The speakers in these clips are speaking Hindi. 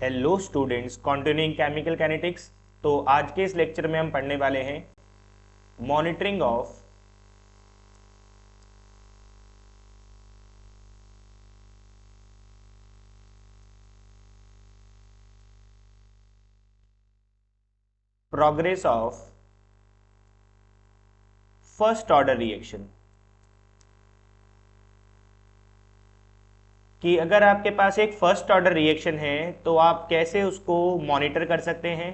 Hello students, continuing chemical kinetics. तो आज के इस लेक्चर में हम पढ़ने वाले हैं monitoring of progress of first order reaction. कि अगर आपके पास एक फर्स्ट ऑर्डर रिएक्शन है तो आप कैसे उसको मॉनिटर कर सकते हैं।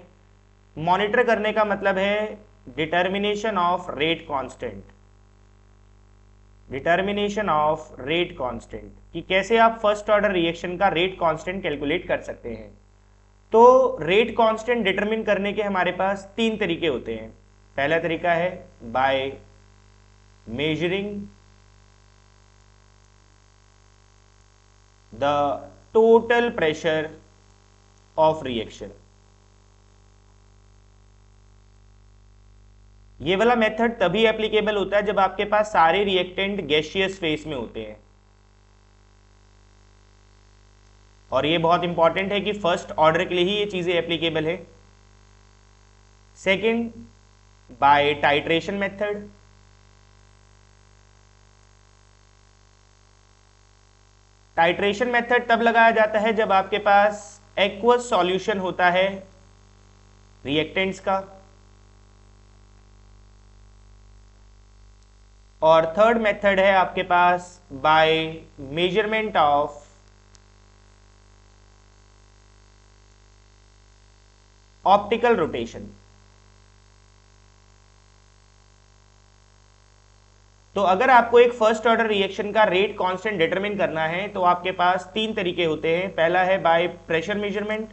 मॉनिटर करने का मतलब है determination of rate constant. Determination of rate constant कि कैसे आप फर्स्ट ऑर्डर रिएक्शन का रेट कांस्टेंट कैलकुलेट कर सकते हैं। तो रेट कांस्टेंट डिटरमिन करने के हमारे पास तीन तरीके होते हैं। पहला तरीका है by measuring the total pressure of reaction. ये वाला मेथड तभी एप्लीकेबल होता है जब आपके पास सारे रिएक्टेंट गैसियस फेस में होते हैं, और ये बहुत इंपॉर्टेंट है कि फर्स्ट ऑर्डर के लिए ही ये चीजें एप्लीकेबल है। Second, by titration method. Titration method तब लगाया जाता है जब आपके पास एक्वस सॉल्यूशन होता है रिएक्टेंट्स का। और थर्ड मेथड है आपके पास by measurement of optical rotation. तो अगर आपको एक फर्स्ट ऑर्डर रिएक्शन का रेट कांस्टेंट डिटरमिन करना है तो आपके पास तीन तरीके होते हैं। पहला है बाय प्रेशर मेजरमेंट,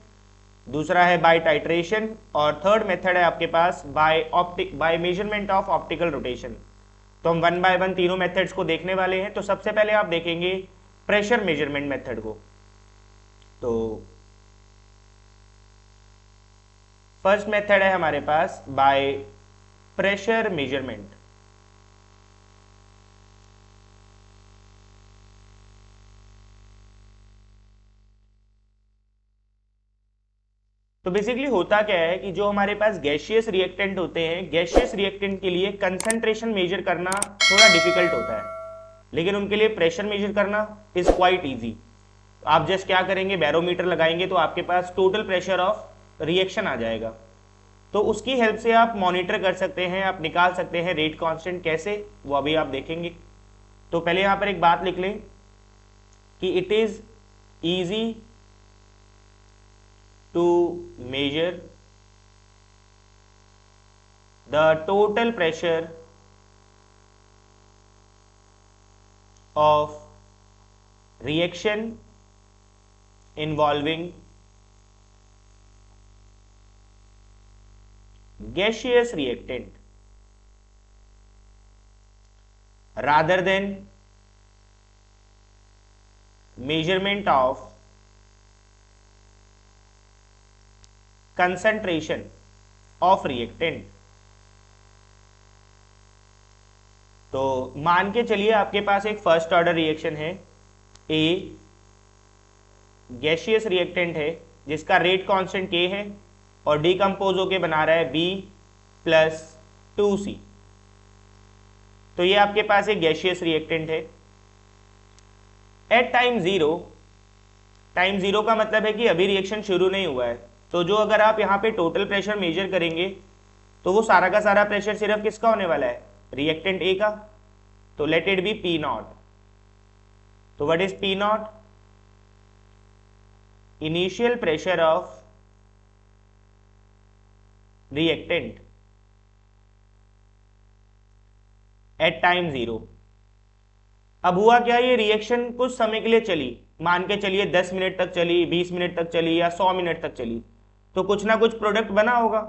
दूसरा है बाय टाइट्रेशन, और थर्ड मेथड है आपके पास by measurement of optical rotation. तो हम वन बाय वन तीनों मेथड्स को देखने वाले हैं। तो सबसे पहले आप देखेंगे प्रेशर मेजरमेंट मेथड को। तो फर्स्ट मेथड है हमारे पास बाय प्रेशर मेजरमेंट। तो बेसिकली होता क्या है कि जो हमारे पास गैसियस रिएक्टेंट होते हैं, गैसियस रिएक्टेंट के लिए कंसंट्रेशन मेजर करना थोड़ा डिफिकल्ट होता है, लेकिन उनके लिए प्रेशर मेजर करना इज क्वाइट इजी। आप जस्ट क्या करेंगे, बैरोमीटर लगाएंगे तो आपके पास टोटल प्रेशर ऑफ रिएक्शन आ जाएगा। तो उसकी हेल्प से आप मॉनिटर कर सकते हैं, आप निकाल सकते हैं रेट कांस्टेंट। कैसे, वो अभी आप देखेंगे। तो पहले यहां पर एक बात लिख लें कि it is easy to measure the total pressure of reaction involving gaseous reactant rather than measurement of concentration of reactant. तो मान के चलिए आपके पास एक फर्स्ट ऑर्डर रिएक्शन है, ए गैसियस रिएक्टेंट है जिसका रेट कांस्टेंट के है और डीकंपोज होके बना रहा है बी प्लस 2C। तो ये आपके पास एक गैसियस रिएक्टेंट है। एट टाइम जीरो का मतलब है कि अभी रिएक्शन शुरू नहीं हुआ है। तो जो अगर आप यहाँ पे टोटल प्रेशर मेजर करेंगे तो वो सारा का सारा प्रेशर सिर्फ किसका होने वाला है, रिएक्टेंट ए का। तो let it be P naught. तो what is P naught? Initial pressure of reactant at time zero. अब हुआ क्या, ये रिएक्शन कुछ समय के लिए चली, मान के चलिए 10 मिनट तक चली, 20 मिनट तक चली या 100 मिनट तक चली, तो कुछ ना कुछ प्रोडक्ट बना होगा।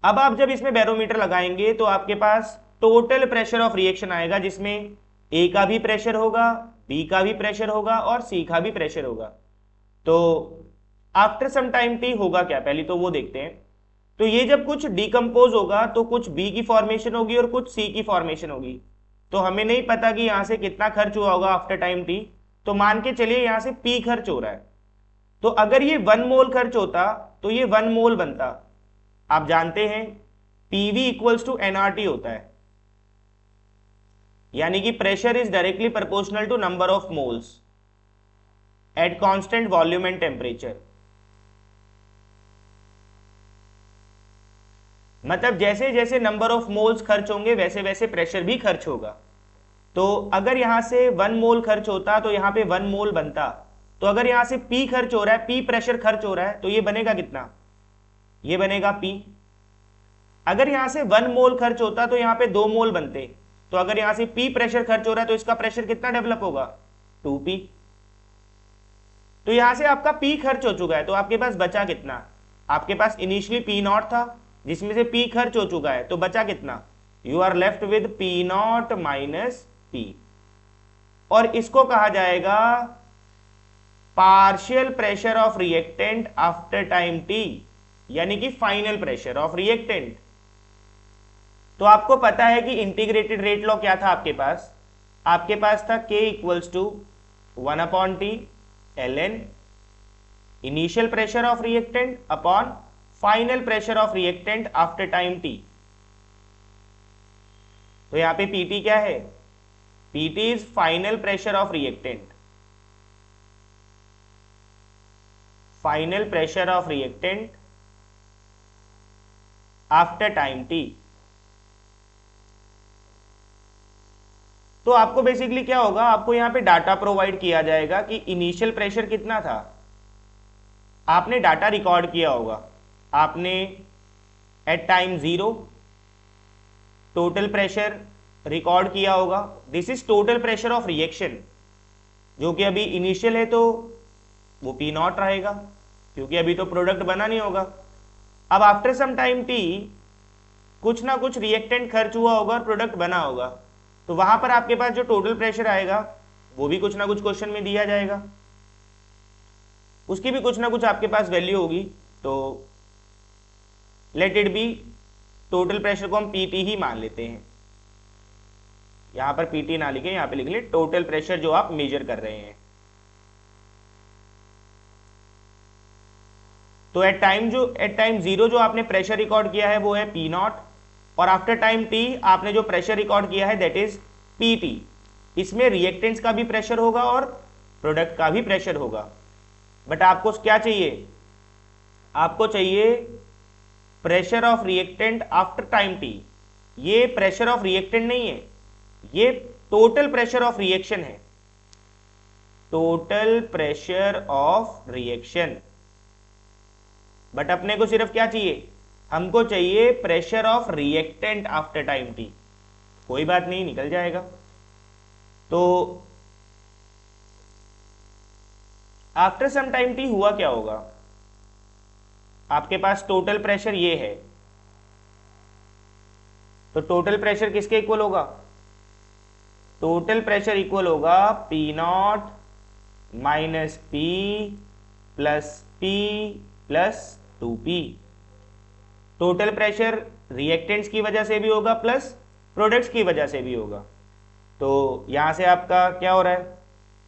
अब आप जब इसमें बैरोमीटर लगाएंगे तो आपके पास टोटल प्रेशर ऑफ रिएक्शन आएगा जिसमें ए का भी प्रेशर होगा, बी का भी प्रेशर होगा और सी का भी प्रेशर होगा। तो आफ्टर सम टाइम टी होगा क्या, पहले तो वो देखते हैं। तो ये जब कुछ डिकम्पोज होगा तो कुछ बी की फॉर्मेशन होगी और कुछ सी की फॉर्मेशन होगी। तो हमें नहीं पता कि यहां से कितना खर्च हुआ होगा आफ्टर टाइम टी। तो मान के चलिए यहां से पी खर्च हो रहा है। तो अगर ये 1 मोल खर्च होता तो ये 1 मोल बनता। आप जानते हैं पीवी इक्वल्स टू एनआरटी होता है, यानी कि pressure is directly proportional to number of moles at constant volume and temperature. मतलब जैसे जैसे नंबर ऑफ मोल्स खर्च होंगे वैसे वैसे प्रेशर भी खर्च होगा। तो अगर यहां से 1 मोल खर्च होता तो यहां पे 1 मोल बनता। तो अगर यहां से P खर्च हो रहा है, P प्रेशर खर्च हो रहा है, तो ये बनेगा कितना? ये बनेगा P। अगर यहां से 1 मोल खर्च होता तो यहां पे 2 मोल बनते। तो अगर यहां से P प्रेशर खर्च हो रहा है तो इसका प्रेशर कितना डेवलप होगा? 2P। तो यहां से आपका P खर्च हो चुका है, तो आपके पास बचा कितना? आपके पास इनिशियली P नॉट था जिसमें से P खर्च हो चुका है, तो बचा कितना? You are left with P naught minus P। और इसको कहा जाएगा partial pressure of reactant after time T, यानी कि फाइनल प्रेशर ऑफ रिएक्टेंट। तो आपको पता है कि इंटीग्रेटेड रेट लॉ क्या था आपके पास? आपके पास था K equals to 1/T ln initial pressure of reactant upon final pressure of reactant after time T। तो यहां पे PT क्या है? PT is final pressure of reactant, final pressure of reactant after time T। तो आपको बेसिकली क्या होगा, आपको यहां पे डाटा प्रोवाइड किया जाएगा कि इनिशियल प्रेशर कितना था। आपने डाटा रिकॉर्ड किया होगा, आपने at time 0 total pressure record किया होगा। This is total pressure of reaction, जो कि अभी इनिशियल है तो वो P नॉट रहेगा, क्योंकि अभी तो प्रोडक्ट बना नहीं होगा। अब आफ्टर सम टाइम T कुछ ना कुछ रिएक्टेंट खर्च हुआ होगा और प्रोडक्ट बना होगा, तो वहां पर आपके पास जो टोटल प्रेशर आएगा वो भी कुछ ना कुछ क्वेश्चन में दिया जाएगा, उसकी भी कुछ ना कुछ आपके पास वैल्यू होगी। तो let it B, total pressure को हम PT ही मान लेते हैं। यहां पर PT ना लिखे, यहां पे लिख ले टोटल प्रेशर जो आप मेजर कर रहे हैं। तो एट टाइम 0 जो आपने प्रेशर रिकॉर्ड किया है वो है P नॉट, और आफ्टर टाइम T आपने जो प्रेशर रिकॉर्ड किया है दैट इज PT। इसमें रिएक्टेंट्स का भी प्रेशर होगा और प्रोडक्ट का भी प्रेशर होगा। बट आपको क्या चाहिए? आपको चाहिए pressure of reactant after time T। ये प्रेशर ऑफ रिएक्टेंट नहीं है, ये टोटल प्रेशर ऑफ रिएक्शन है, total pressure of reaction. But अपने को सिर्फ क्या चाहिए? हमको चाहिए pressure of reactant after time T। कोई बात नहीं, निकल जाएगा। तो आफ्टर सम टाइम T हुआ क्या होगा? आपके पास टोटल प्रेशर ये है, तो टोटल प्रेशर किसके इक्वल होगा? टोटल प्रेशर इक्वल होगा P naught minus P plus P plus 2P। Total pressure reactants की वजह से भी होगा प्लस प्रोडक्ट्स की वजह से भी होगा। तो यहां से आपका क्या हो रहा है?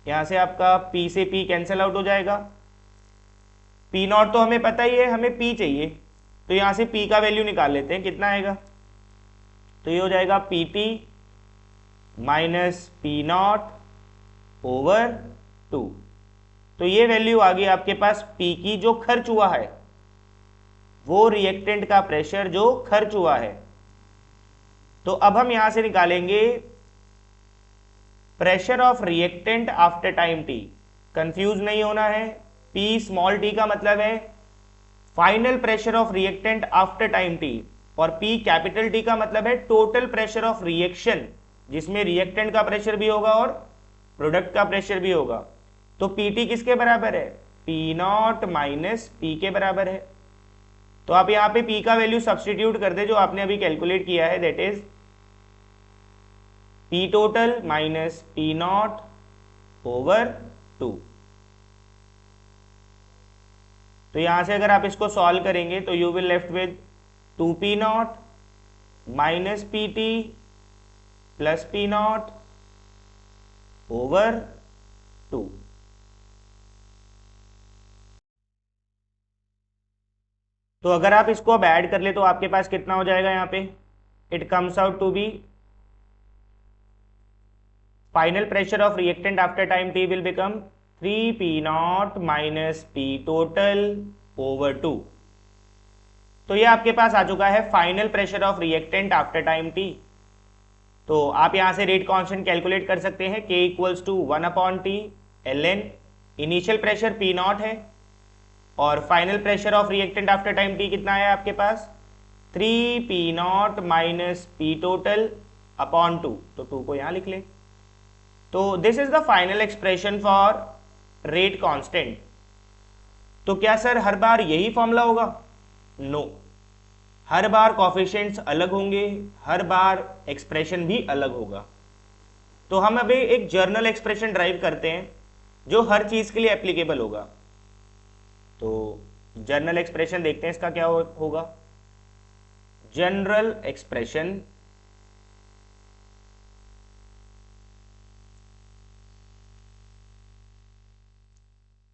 यहां से आपका P से P कैंसिल आउट हो जाएगा। P नॉट तो हमें पता ही है, हमें P चाहिए, तो यहां से P का वैल्यू निकाल लेते हैं, कितना आएगा? तो ये हो जाएगा PT minus P not over 2। तो ये वैल्यू आ गई आपके पास P की जो खर्च हुआ है, वो रिएक्टेंट का प्रेशर जो खर्च हुआ है। तो अब हम यहां से निकालेंगे pressure of reactant after time T। Confuse नहीं होना है, P स्मॉल t का मतलब है final pressure of reactant after time T, और P कैपिटल T का मतलब है टोटल प्रेशर ऑफ रिएक्शन, जिसमें रिएक्टेंट का प्रेशर भी होगा और प्रोडक्ट का प्रेशर भी होगा। तो PT किसके बराबर है? P नॉट माइनस P के बराबर है। तो आप यहां पे P का वैल्यू सब्स्टिट्यूट कर दे जो आपने अभी कैलकुलेट किया है, that is P total minus P not over 2। तो यहां से अगर आप इसको सॉल्व करेंगे तो you will left with 2P not minus PT plus P not over 2। तो अगर आप इसको अब ऐड कर ले तो आपके पास कितना हो जाएगा यहाँ पे, it comes out to be final pressure of reactant after time t will become 3p0 minus p total over 2। तो ये आपके पास आ चुका है final pressure of reactant after time t। तो आप यहां से रेट कांस्टेंट कैलकुलेट कर सकते हैं, k equals to 1/t ln, initial pressure p0 है और final pressure of reactant after time t कितना है आपके पास, 3p0 minus p total upon 2। तो 2 को यहां लिख ले। तो this is the final expression for rate constant. तो क्या सर हर बार यही फॉर्मूला होगा? नो, हर बार कोफिशिएंट्स अलग होंगे, हर बार एक्सप्रेशन भी अलग होगा। तो हम अभी एक जर्नल एक्सप्रेशन ड्राइव करते हैं जो हर चीज के लिए एप्लीकेबल होगा। तो जर्नल एक्सप्रेशन देखते हैं इसका क्या होगा। जनरल एक्सप्रेशन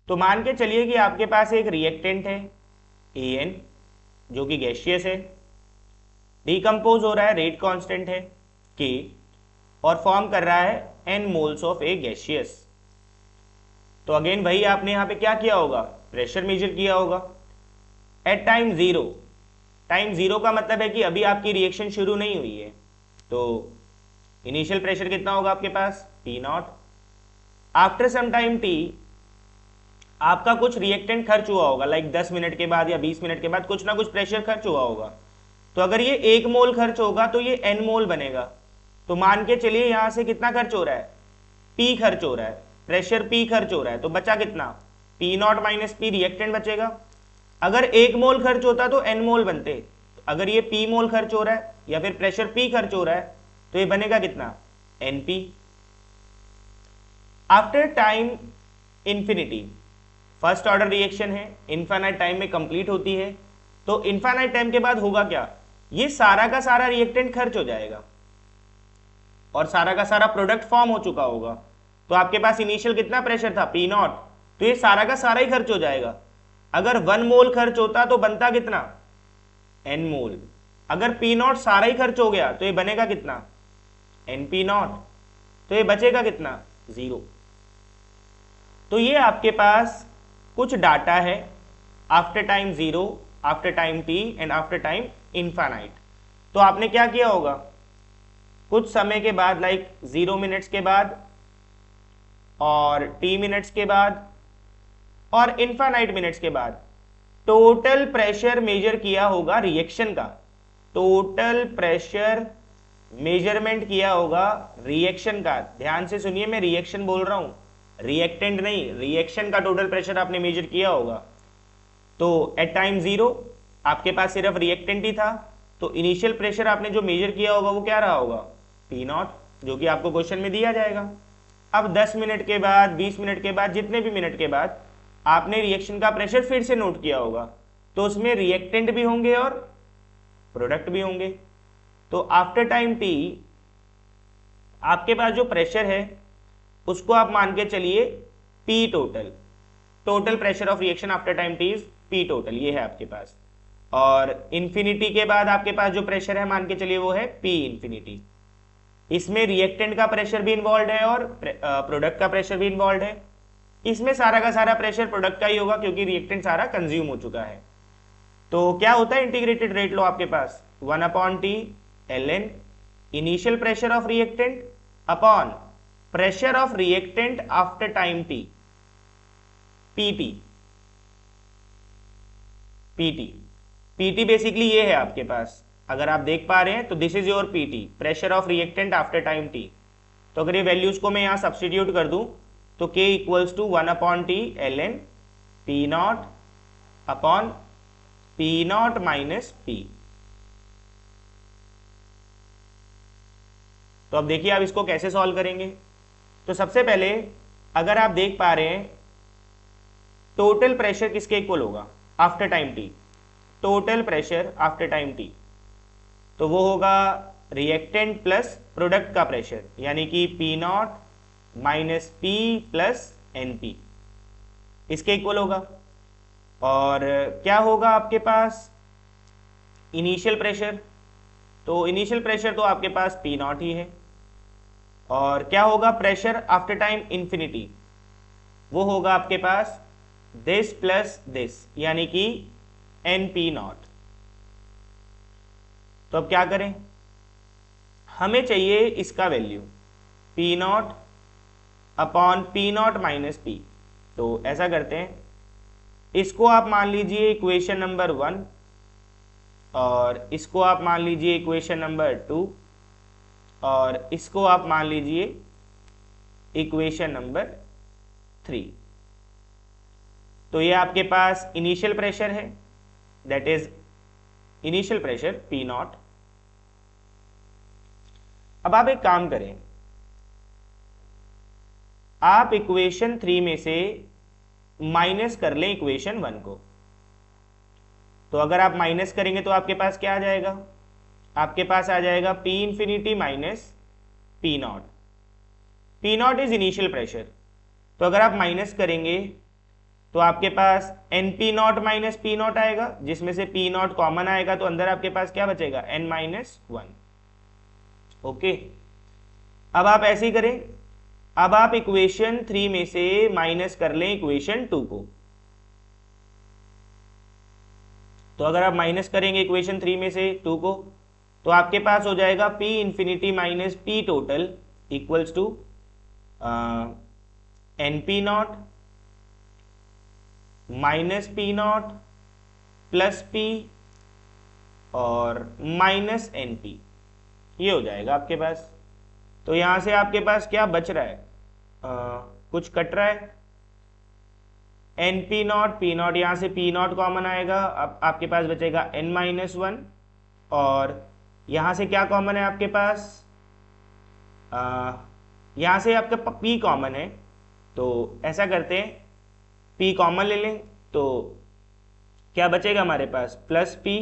तो मान के चलिए कि आपके पास एक रिएक्टेंट है AN जो कि गैसियस है, डिकम्पोज हो रहा है, रेट कांस्टेंट है K और फॉर्म कर रहा है N moles of A gaseous. तो अगेन भाई आपने यहां पे क्या किया होगा, प्रेशर मेजर किया होगा at time zero. Time zero का मतलब है कि अभी आपकी रिएक्शन शुरू नहीं हुई है। तो इनिशियल प्रेशर कितना होगा आपके पास, P0। After some time T आपका कुछ रिएक्टेंट खर्च हुआ होगा, लाइक 10 मिनट के बाद या 20 मिनट के बाद कुछ ना कुछ प्रेशर खर्च हुआ होगा। तो अगर ये 1 मोल खर्च होगा तो ये N मोल बनेगा। तो मान के चलिए यहां से कितना खर्च हो रहा है, P खर्च हो रहा है, प्रेशर P खर्च हो रहा है। तो बचा कितना, P0 माइनस P रिएक्टेंट बचेगा। अगर 1 मोल खर्च होता तो N मोल बनते। तो अगर ये P मोल खर्च हो रहा है या फिर प्रेशर P खर्च हो रहा है तो ये बनेगा कितना, NP। After time infinity, first order reaction है, इनफाइनाइट टाइम में कंप्लीट होती है। तो इनफाइनाइट टाइम के बाद होगा क्या, ये सारा का सारा रिएक्टेंट खर्च हो जाएगा और सारा का सारा प्रोडक्ट फॉर्म हो चुका होगा। तो आपके पास इनिशियल कितना प्रेशर था, P0, तो ये सारा का सारा ही खर्च हो जाएगा। अगर 1 मोल खर्च होता तो बनता कितना, N मोल। अगर P0 सारा ही खर्च हो गया तो ये बनेगा कितना, NP0। तो ये बचेगा कितना, 0। तो ये आपके पास कुछ डाटा है after time 0, after time T and after time infinite. तो आपने क्या किया होगा, कुछ समय के बाद लाइक 0 मिनट्स के बाद और T मिनट्स के बाद और इनफाइनाइट मिनट्स के बाद टोटल प्रेशर मेजर किया होगा रिएक्शन का, टोटल प्रेशर मेजरमेंट किया होगा रिएक्शन का। ध्यान से सुनिए, मैं रिएक्शन बोल रहा हूं, रिएक्टेंट नहीं, रिएक्शन का टोटल प्रेशर आपने मेजर किया होगा। तो एट टाइम 0 आपके पास सिर्फ रिएक्टेंट ही था, तो इनिशियल प्रेशर आपने जो मेजर किया होगा वो क्या रहा होगा, P0, जो कि आपको क्वेश्चन में दिया जाएगा। अब 10 मिनट के बाद, 20 मिनट के बाद, जितने भी मिनट के बाद आपने रिएक्शन का प्रेशर फिर से नोट किया होगा, तो उसमें रिएक्टेंट भी होंगे और प्रोडक्ट भी होंगे। तो आफ्टर टाइम T आपके पास जो प्रेशर है उसको आप मान के चलिए P total, total pressure of reaction after time T is P total, ये है आपके पास। और इंफिनिटी के बाद आपके पास जो प्रेशर है मान के चलिए वो है P इंफिनिटी। इसमें रिएक्टेंट का प्रेशर भी इन्वॉल्व है और प्रोडक्ट का प्रेशर भी इन्वॉल्व है। इसमें सारा का सारा प्रेशर प्रोडक्ट का ही होगा क्योंकि रिएक्टेंट सारा कंज्यूम हो चुका है। तो क्या होता है इंटीग्रेटेड रेट लो आपके पास, 1/T ln initial pressure of reactant upon pressure of reactant after time T, PT। PT basically ये है आपके पास, अगर आप देख पा रहे हैं तो this is your PT, pressure of reactant after time T। तो अगर ये वैल्यूज को मैं यहां सब्स्टिट्यूट कर दूं तो K equals to 1/T ln P0 upon P0 minus P। तो अब देखिए आप इसको कैसे सॉल्व करेंगे। तो सबसे पहले अगर आप देख पा रहे हैं टोटल प्रेशर किसके इक्वल होगा, after time T, total pressure after time T, तो वो होगा रिएक्टेंट प्लस प्रोडक्ट का प्रेशर, यानी कि P0 minus P plus NP, इसके इक्वल होगा। और क्या होगा आपके पास, इनिशियल प्रेशर, तो इनिशियल प्रेशर तो आपके पास पी नॉट ही है, और क्या होगा प्रेशर आफ्टर टाइम इंफिनिटी, वो होगा आपके पास दिस प्लस दिस, यानी कि एन पी नॉट। तो अब क्या करें, हमें चाहिए इसका value P naught upon P naught minus P. तो ऐसा करते हैं, इसको आप मान लीजिए इक्वेशन नंबर 1 और इसको आप मान लीजिए इक्वेशन नंबर 2 और इसको आप मान लीजिए इक्वेशन नंबर 3। तो ये आपके पास इनिशियल प्रेशर है, that is initial pressure P not. अब आप एक काम करें, आप इक्वेशन 3 में से माइनस कर लें इक्वेशन 1 को। तो अगर आप माइनस करेंगे तो आपके पास क्या आ जाएगा, आपके पास आ जाएगा P infinity minus P naught. P naught is initial pressure, तो अगर आप माइनस करेंगे तो आपके पास N P naught minus P naught आएगा, जिसमें से पी नॉट कॉमन आएगा, तो अंदर आपके पास क्या बचेगा एन माइनस 1। ओके, अब आप ऐसे ही करें, अब आप इक्वेशन 3 में से माइनस कर लें इक्वेशन 2 को। तो अगर आप माइनस करेंगे इक्वेशन 3 में से 2 को, तो आपके पास हो जाएगा P infinity minus P total equals to N P naught minus P naught plus P और माइनस एन पी, ये हो जाएगा आपके पास। तो यहां से आपके पास क्या बच रहा है, कुछ कट रहा है, N P naught P naught, यहां से पी नॉट कॉमन आएगा, अब आपके पास बचेगा एन माइनस 1, और यहां से क्या कॉमन है आपके पास, यहां से आपका पी कॉमन है। तो ऐसा करते हैं, पी कॉमन ले लें, तो क्या बचेगा हमारे पास प्लस पी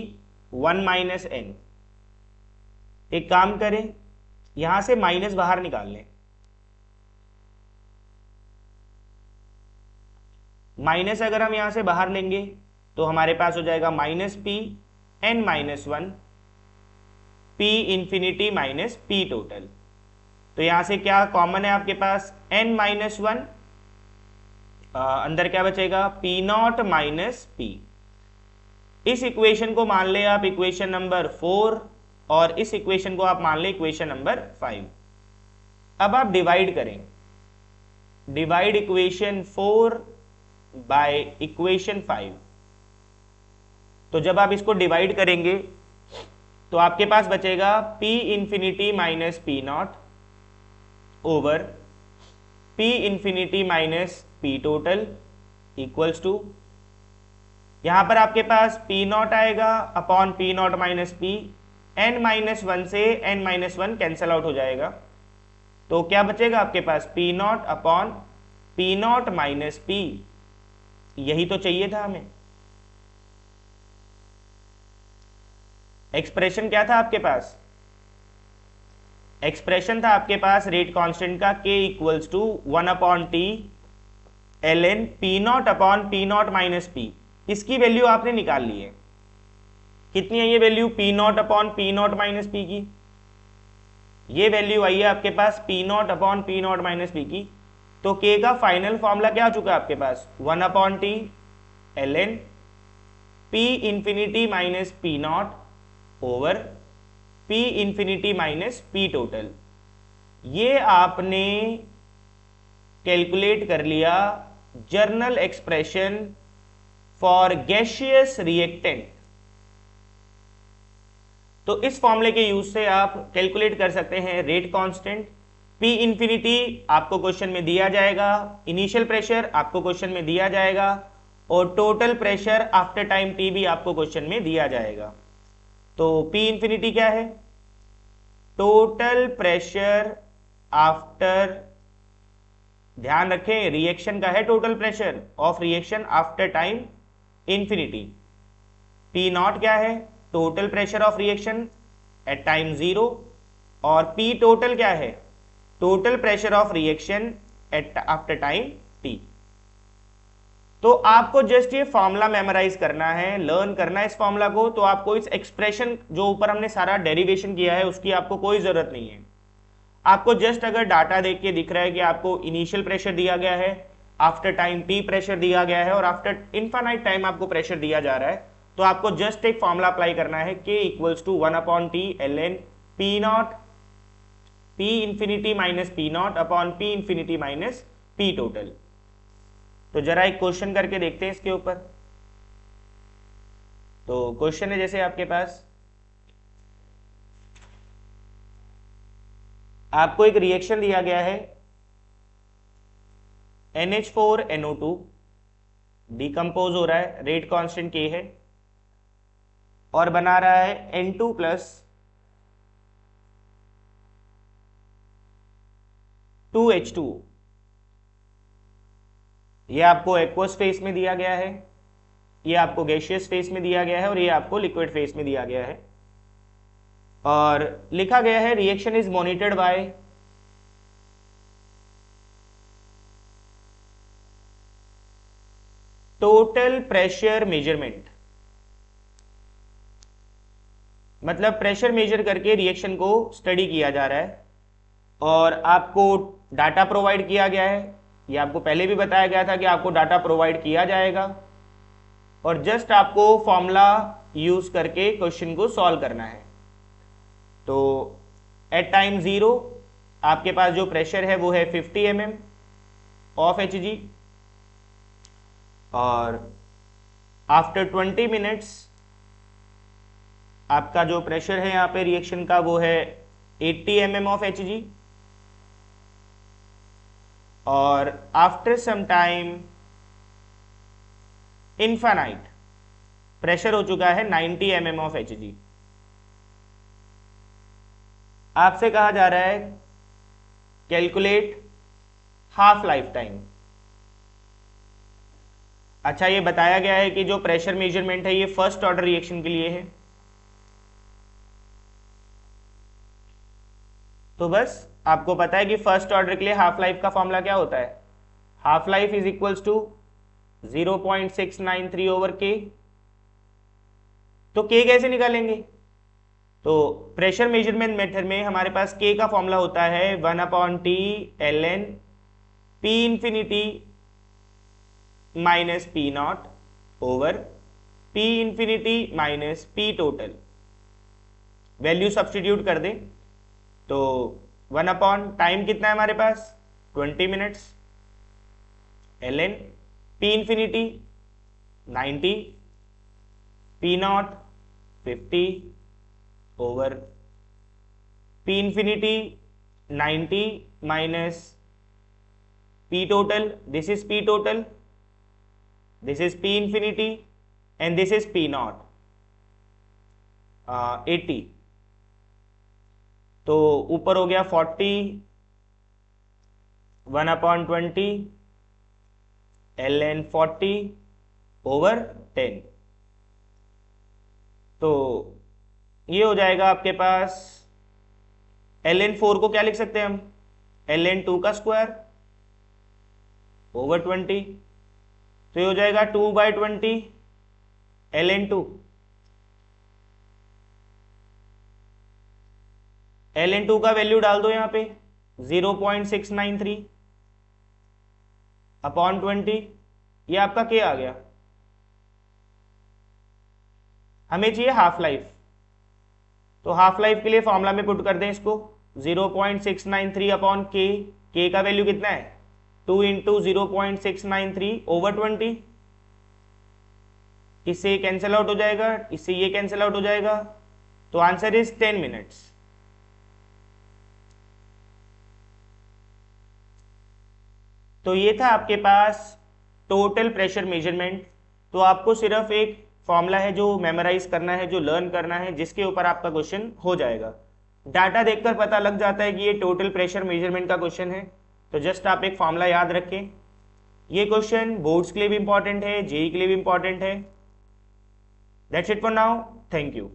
1 माइनस एन। एक काम करें, यहां से माइनस बाहर निकाल लें, माइनस अगर हम यहां से बाहर लेंगे तो हमारे पास हो जाएगा minus P N minus 1 P infinity minus P total. तो यहां से क्या कॉमन है आपके पास एन माइनस 1, अंदर क्या बचेगा पी नॉट माइनस पी। इस इक्वेशन को मान ले आप इक्वेशन नंबर 4 और इस इक्वेशन को आप मान ले इक्वेशन नंबर 5। अब आप डिवाइड करें, डिवाइड इक्वेशन 4 बाय इक्वेशन 5। तो जब आप इसको डिवाइड करेंगे तो आपके पास बचेगा P infinity minus P naught over P infinity minus P total equals to, यहां पर आपके पास P नॉट आएगा upon P naught minus P, n minus 1 से n माइनस 1 कैंसल आउट हो जाएगा। तो क्या बचेगा आपके पास P not upon P naught minus P, यही तो चाहिए था हमें। एक्सप्रेशन क्या था आपके पास, एक्सप्रेशन था आपके पास रेट कांस्टेंट का K equals to 1 upon T L N P naught upon P naught minus P. इसकी वैल्यू आपने निकाल ली है, कितनी है ये value P naught upon P naught minus P की, ये वैल्यू आई है आपके पास P naught upon P naught minus P की। तो K का फाइनल फॉर्मूला क्या आ चुका है आपके पास 1 upon T L N P infinity minus P naught over P infinity minus P total. ये आपने कैलकुलेट कर लिया general expression for gaseous reactant. तो इस फॉर्मूले के यूज से आप कैलकुलेट कर सकते हैं रेट कांस्टेंट, P इंफिनिटी आपको क्वेश्चन में दिया जाएगा, इनिशियल प्रेशर आपको क्वेश्चन में दिया जाएगा, और total pressure after time T भी आपको क्वेश्चन में दिया जाएगा। तो P इंफिनिटी क्या है, टोटल प्रेशर आफ्टर, ध्यान रखें रिएक्शन का है total pressure of reaction after time infinity. P not क्या है, total pressure of reaction at time 0, और P टोटल क्या है, total pressure of reaction at after time T। तो आपको जस्ट ये फॉर्मूला मेमोराइज करना है, लर्न करना है इस फॉर्मूला को। तो आपको इस एक्सप्रेशन जो ऊपर हमने सारा डेरिवेशन किया है उसकी आपको कोई जरूरत नहीं है। आपको जस्ट अगर डाटा देख के दिख रहा है कि आपको इनिशियल प्रेशर दिया गया है, आफ्टर टाइम टी प्रेशर दिया गया है और आफ्टर इनफाइनाइट टाइम आपको प्रेशर दिया जा रहा है, तो आपको जस्ट एक फॉर्मूला अप्लाई करना है, K equals to 1/T ln P not P infinity minus P not upon P infinity minus P total. तो जरा एक क्वेश्चन करके देखते हैं इसके ऊपर। तो क्वेश्चन है जैसे आपके पास आपको एक रिएक्शन दिया गया है NH4NO2 डिकम्पोज हो रहा है, रेट कांस्टेंट K है और बना रहा है N2 प्लस 2H2। ये आपको एक्वस फेस में दिया गया है, ये आपको गैसियस फेस में दिया गया है और ये आपको लिक्विड फेस में दिया गया है। और लिखा गया है reaction is monitored by total pressure measurement, मतलब प्रेशर मेजर करके रिएक्शन को स्टडी किया जा रहा है और आपको डाटा प्रोवाइड किया गया है। ये आपको पहले भी बताया गया था कि आपको डाटा प्रोवाइड किया जाएगा और जस्ट आपको फॉर्मूला यूज करके क्वेश्चन को सॉल्व करना है। तो एट टाइम 0 आपके पास जो प्रेशर है वो है 50 mm ऑफ Hg और आफ्टर 20 मिनट्स आपका जो प्रेशर है यहाँ पे रिएक्शन का वो है 80 mm ऑफ Hg और after some time infinite pressure हो चुका है 90 mm ऑफ Hg। आपसे कहा जा रहा है कैलकुलेट हाफ लाइफ टाइम। अच्छा, ये बताया गया है कि जो प्रेशर मेजरमेंट है ये फर्स्ट ऑर्डर रिएक्शन के लिए है। तो बस आपको पता है कि फर्स्ट ऑर्डर के लिए हाफ लाइफ का फॉर्मूला क्या होता है, half life is equals to 0.693 over K। तो K कैसे निकालेंगे? तो प्रेशर मेजरमेंट मेथड में हमारे पास K का फॉर्मूला होता है 1/T ln P infinity minus P not over P infinity minus P total. Value substitute कर दें तो 1/ टाइम कितना है हमारे पास 20 minutes ln P infinity 90 P not 50 over P infinity 90 minus P total, this is P total, this is P infinity and this is P not 80। तो ऊपर हो गया 40 1/20 ln 40 ओवर 10। तो ये हो जाएगा आपके पास ln 4 को क्या लिख सकते हैं हम, ln 2 का स्क्वायर ओवर 20। तो ये हो जाएगा 2/20 ln 2। ln 2 का वैल्यू डाल दो यहाँ पे 0.693 अपॉन 20, ये आपका K आ गया। हमें चाहिए हाफ लाइफ, तो हाफ लाइफ के लिए फॉर्मूला में पुट कर दें इसको 0.693 अपॉन K का वैल्यू कितना है 2 इंटू 0.693 ओवर 20। इससे ये कैंसिल आउट हो जाएगा, इससे ये कैंसिल आउट हो जाएगा, तो आंसर इज 10 मिनट्स। तो ये था आपके पास टोटल प्रेशर मेजरमेंट। तो आपको सिर्फ एक फॉर्मूला है जो मेमोराइज करना है, जो लर्न करना है, जिसके ऊपर आपका क्वेश्चन हो जाएगा। डाटा देखकर पता लग जाता है कि ये टोटल प्रेशर मेजरमेंट का क्वेश्चन है। तो जस्ट आप एक फॉर्मूला याद रखें। ये क्वेश्चन बोर्ड्स के लिए भी इंपॉर्टेंट है, जेईई के लिए भी इंपॉर्टेंट है। That's it for now, thank you.